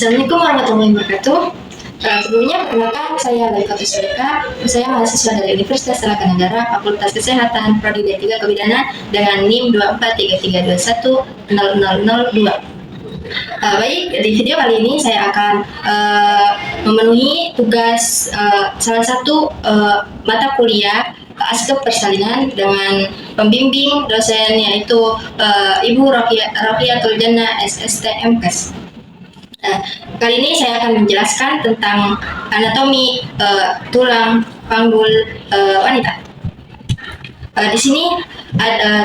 Assalamualaikum warahmatullahi wabarakatuh. Sebelumnya perkenalkan saya Baika Puspeka. Saya mahasiswa dari Universitas Tarumanagara Fakultas Kesehatan Prodi D3 Kebidanan dengan NIM 2433210002. Baik, di video kali ini saya akan memenuhi tugas salah satu mata kuliah aspek persalinan dengan pembimbing dosen yaitu Ibu Rofiatul Jannah SST MKes. Kali ini saya akan menjelaskan tentang anatomi tulang panggul wanita. Di sini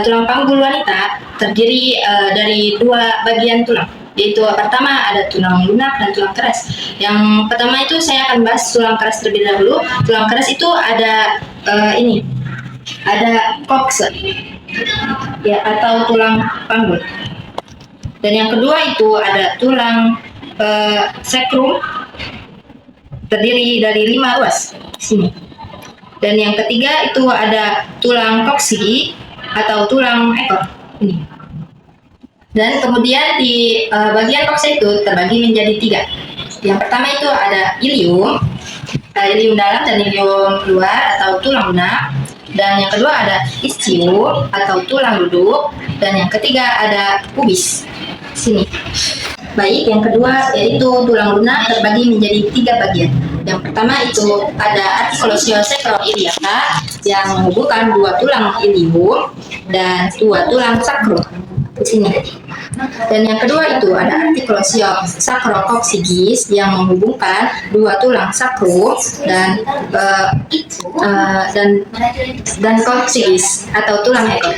tulang panggul wanita terdiri dari dua bagian tulang, yaitu pertama ada tulang lunak dan tulang keras. Yang pertama itu saya akan bahas tulang keras terlebih dahulu. Tulang keras itu ada ada coxa ya, atau tulang panggul. Dan yang kedua itu ada tulang sacrum terdiri dari 5 ruas sini. Dan yang ketiga itu ada tulang coxae atau tulang ekor ini. Dan kemudian di bagian coxa itu terbagi menjadi 3. Yang pertama itu ada ilium, ilium dalam dan ilium luar atau tulang lunak. Dan yang kedua ada ischium atau tulang duduk. Dan yang ketiga ada pubis sini. Baik, yang kedua yaitu tulang lunak terbagi menjadi 3 bagian. Yang pertama itu ada articulatio sacroiliaca yang menghubungkan 2 tulang ilium dan 2 tulang sacrum di sini. Dan yang kedua itu ada articulatio sacrococcygis yang menghubungkan 2 tulang sacrum dan coccygis atau tulang ekor.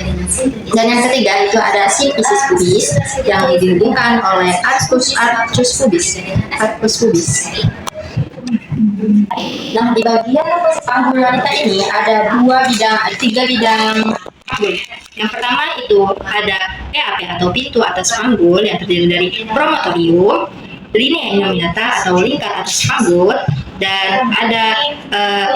Dan yang ketiga itu ada symphysis pubis yang dihubungkan oleh arcus pubis. Nah, di bagian panggul wanita ini ada 3 bidang panggul. Yang pertama itu ada PAP atau pintu atas panggul yang terdiri dari promontorium, linea innominata atau lingkar atas panggul, dan ada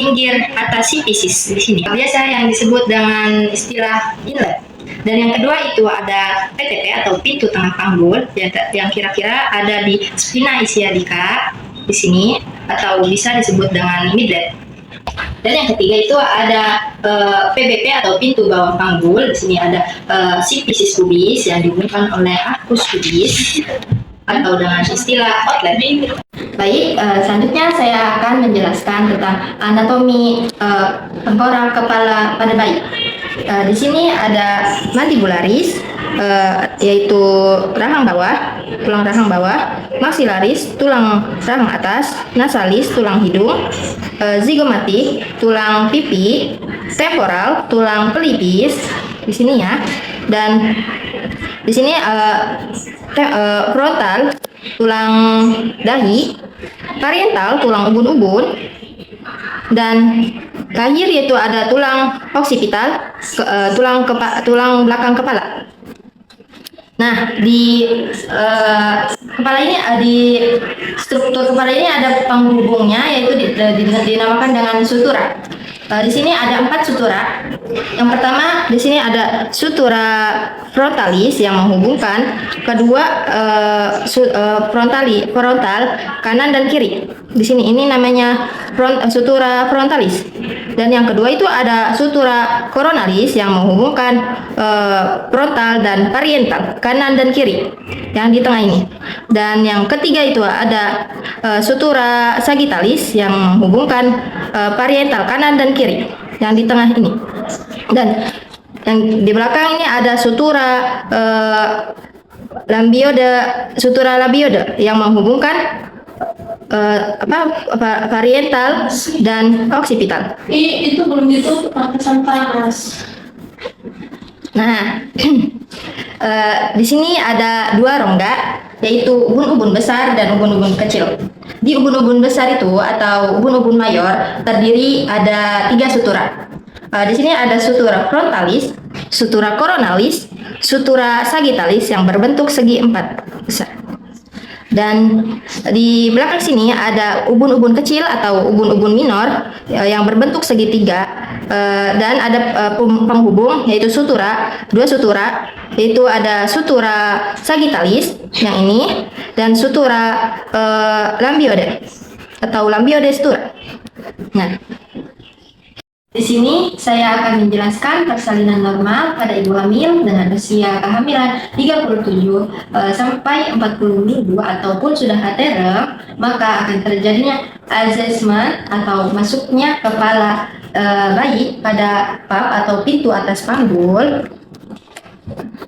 pinggir atas symphysis di sini. Biasa yang disebut dengan istilah inlet. Dan yang kedua itu ada PTP atau pintu tengah panggul yang kira-kira ada di spina ischiadica di sini atau bisa disebut dengan midlet. Dan yang ketiga itu ada PBP atau pintu bawah panggul. Di sini ada symphysis pubis yang dihubungkan oleh arcus pubis atau dengan istilah outlet. Baik, selanjutnya saya akan menjelaskan tentang anatomi tengkorak kepala pada bayi. Di sini ada mandibularis, yaitu rahang bawah, tulang rahang bawah, maxillaris, tulang rahang atas, nasalis, tulang hidung, zygomatic, tulang pipi, temporal, tulang pelipis di sini ya, dan di sini frontal, tulang dahi, parietal, tulang ubun-ubun, dan kahir yaitu ada tulang occipital, tulang belakang kepala. Nah, di kepala ini di struktur kepala ini ada penghubungnya yaitu dinamakan dengan sutura. Di sini ada 4 sutura. Yang pertama di sini ada sutura frontalis yang menghubungkan kedua frontal kanan dan kiri. Di sini ini namanya sutura frontalis. Dan yang kedua itu ada sutura coronalis yang menghubungkan frontal dan parietal kanan dan kiri yang di tengah ini. Dan yang ketiga itu ada sutura sagittalis yang menghubungkan parietal kanan dan kiri yang di tengah ini. Dan yang di belakang ini ada sutura sutura labiode yang menghubungkan parietal dan occipital. Itu belum ditutup pakai panas. Nah, di sini ada 2 rongga, yaitu ubun-ubun besar dan ubun-ubun kecil. Di ubun-ubun besar itu atau ubun-ubun mayor terdiri ada 3 sutura. Di sini ada sutura frontalis, sutura coronalis, sutura sagittalis yang berbentuk segi 4 besar. Dan di belakang sini ada ubun-ubun kecil atau ubun-ubun minor yang berbentuk segitiga, dan ada penghubung yaitu sutura, dua sutura, yaitu ada sutura sagittalis yang ini dan sutura lambiode atau lambiode sutura. Nah, di sini saya akan menjelaskan persalinan normal pada ibu hamil dengan usia kehamilan 37 sampai 40 minggu ataupun sudah HTRM, maka akan terjadinya assessment atau masuknya kepala bayi pada pap atau pintu atas panggul.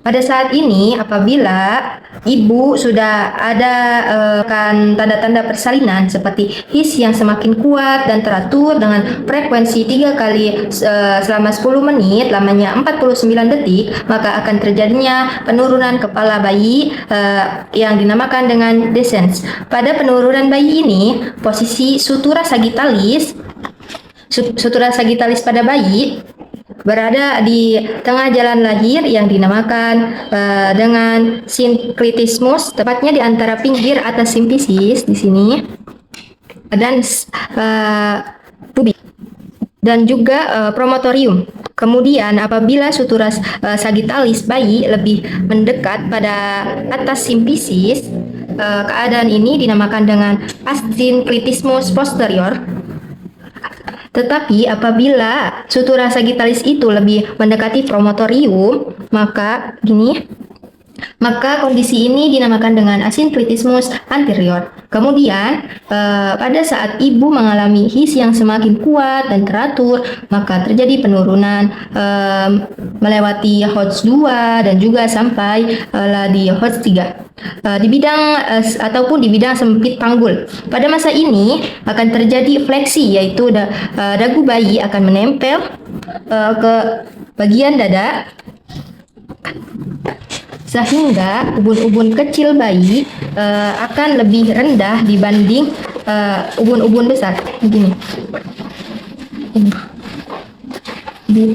Pada saat ini, apabila ibu sudah ada kan tanda-tanda persalinan seperti his yang semakin kuat dan teratur dengan frekuensi 3 kali selama 10 menit, lamanya 49 detik, maka akan terjadinya penurunan kepala bayi yang dinamakan dengan descent. Pada penurunan bayi ini, posisi sutura sagittalis pada bayi berada di tengah jalan lahir yang dinamakan dengan sinklitismus, tepatnya di antara pinggir atas simfisis di sini dan pubis dan juga promotorium. Kemudian apabila sutura sagittalis bayi lebih mendekat pada atas simfisis, keadaan ini dinamakan dengan asinklitismus posterior. Tetapi apabila sutura sagittalis itu lebih mendekati promotorium, maka kondisi ini dinamakan dengan asinklitismus anterior. Kemudian pada saat ibu mengalami his yang semakin kuat dan teratur, maka terjadi penurunan melewati HODS 2 dan juga sampai di HODS 3. Di bidang ataupun di bidang sempit panggul. Pada masa ini akan terjadi fleksi, yaitu dagu bayi akan menempel ke bagian dada sehingga ubun-ubun kecil bayi akan lebih rendah dibanding ubun-ubun besar. Begini.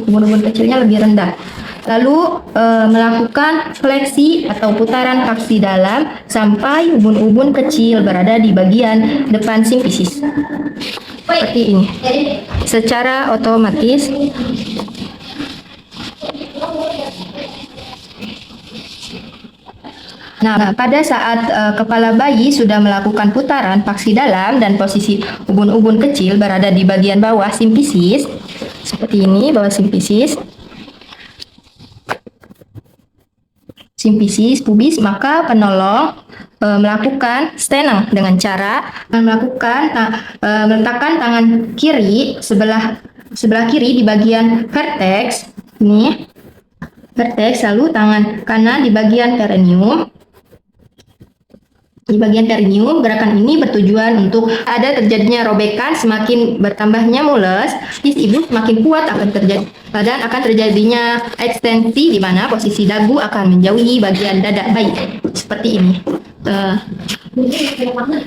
Ubun-ubun kecilnya lebih rendah. Lalu melakukan fleksi atau putaran paksi dalam sampai ubun-ubun kecil berada di bagian depan simfisis. Seperti ini. Secara otomatis Nah, pada saat kepala bayi sudah melakukan putaran paksi dalam dan posisi ubun-ubun kecil berada di bagian bawah simfisis, seperti ini, bawah simfisis, pubis, maka penolong melakukan stenang dengan cara meletakkan tangan kiri sebelah kiri di bagian vertex ini, lalu tangan kanan di bagian perineum. Di bagian perineum, gerakan ini bertujuan untuk ada terjadinya robekan, semakin bertambahnya mules, his ibu semakin kuat akan terjadi dan akan terjadinya ekstensi di mana posisi dagu akan menjauhi bagian dada bayi seperti ini.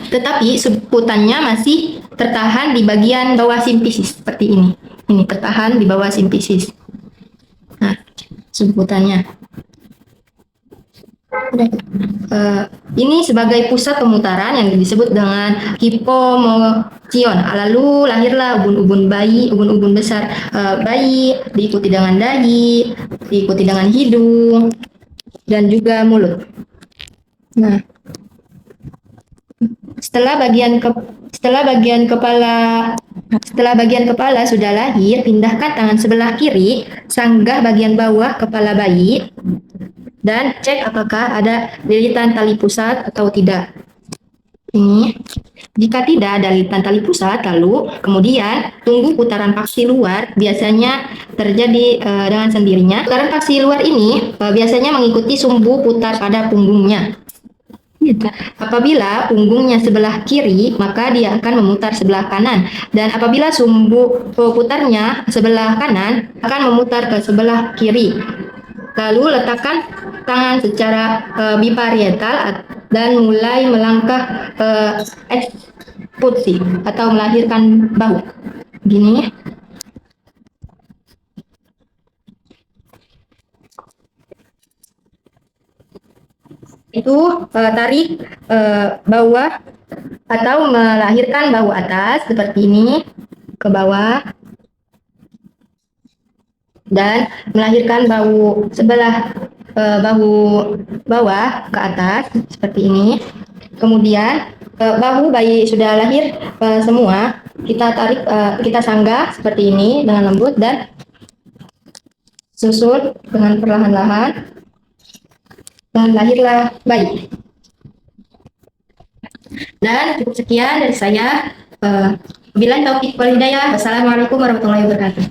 Tetapi sebutannya masih tertahan di bagian bawah simfisis seperti ini. Ini tertahan di bawah simfisis. Nah, sebutannya. Ini sebagai pusat pemutaran yang disebut dengan hipomotion. Lalu lahirlah ubun-ubun besar bayi, diikuti dengan dahi, diikuti dengan hidung, dan juga mulut. Nah, setelah bagian kepala sudah lahir, pindahkan tangan sebelah kiri, sanggah bagian bawah kepala bayi, dan cek apakah ada lilitan tali pusat atau tidak. Ini, jika tidak ada lilitan tali pusat, lalu kemudian tunggu putaran paksi luar, biasanya terjadi dengan sendirinya. Putaran paksi luar ini biasanya mengikuti sumbu putar pada punggungnya. Apabila punggungnya sebelah kiri, maka dia akan memutar sebelah kanan. Dan apabila sumbu putarnya sebelah kanan, akan memutar ke sebelah kiri. Lalu letakkan tangan secara biparietal dan mulai melangkah ekspulsi atau melahirkan bahu. Gini. itu tarik bawah atau melahirkan bahu atas seperti ini ke bawah dan melahirkan bahu sebelah bahu bawah ke atas seperti ini. Kemudian bahu bayi sudah lahir semua, kita tarik, kita sanggah seperti ini dengan lembut dan susul dengan perlahan-lahan dan lahirlah bayi. Dan cukup sekian dari saya. Billahi taufiq wal hidayah. Wassalamualaikum warahmatullahi wabarakatuh.